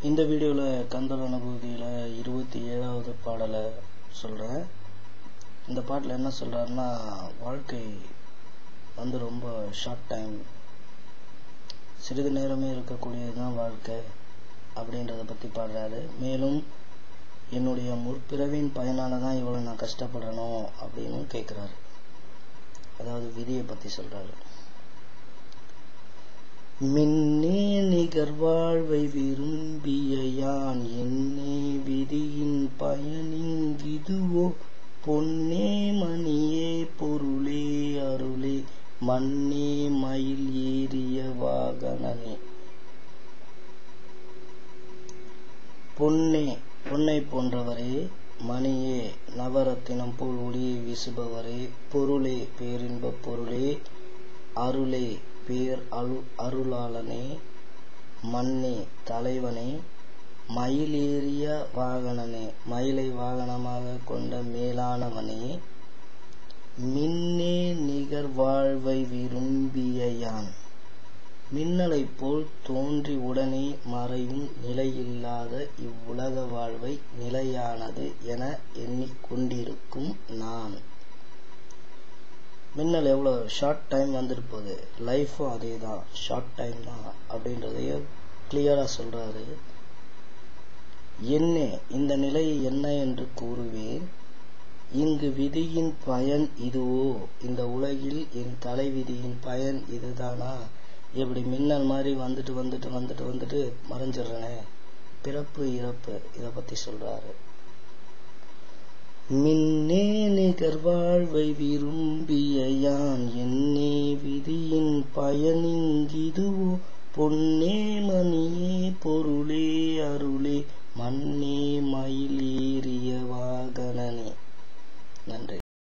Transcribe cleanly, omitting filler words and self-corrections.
இந்த வீடியோவில் கந்தல் அனுபூதியில் 27வது பாடலை சொல்கிறேன். இந்த பாட்டில் என்ன சொல்கிறாருன்னா, வாழ்க்கை ரொம்ப ஷார்ட் டைம், சிறிது நேரமே இருக்கக்கூடியது தான் வாழ்க்கை அப்படின்றத பற்றி பாடுறாரு. மேலும் என்னுடைய முற்பிறவின் பயனால தான் இவ்வளோ நான் கஷ்டப்படணும் அப்படின்னு கேட்குறாரு. அதாவது விதியை பற்றி சொல்கிறாரு. மின்னே நிகர் வாழ்வை விரும்பிய யான், என்னே விதியின் பயனிங்கிதுவோ, பொன்னே மணியே பொருளே அருளே, மண்ணே மயில் ஏறிய வாகனனே. பொன்னை போன்றவரே, மணியே நவரத்தினம் போல் ஒளியை வீசுபவரே, பொருளே பேரின்ப பொருளே, அருளே பேர் அருளாளனே, மண்ணே தலைவனே, மயில் ஏறிய வாகனனே மயிலை வாகனமாக கொண்ட மேலானவனே, மின்னே நிகர் வாழ்வை விரும்பிய யான், மின்னலை போல் தோன்றி உடனே மறையும் நிலையில்லாத இவ்வுலக வாழ்வை நிலையானது என எண்ணிக்கொண்டிருக்கும் நான். மின்னல் எவ்வளோ ஷார்ட் டைம் வந்துட்டு போகுது, லைஃப்பும் அதே தான், ஷார்ட் டைம் தான் அப்படின்றதைய கிளியராக சொல்கிறாரு. என்ன இந்த நிலை என்ன என்று கூறுவேன், இங்கு விதியின் பயன் இதுவோ, இந்த உலகில் என் தலை விதியின் பயன் இதுதானா, இப்படி மின்னல் மாதிரி வந்துட்டு மறைஞ்சிடுறனே, பிறப்பு இறப்பு இதை பற்றி சொல்கிறாரு. மின்னே நிகர் வாழ்வை விரும்பிய யான், என்னே விதியின் பயனிங்கிதுவோ, பொன்னே மணியே பொருளே அருளே, மண்ணே மயில் ஏறிய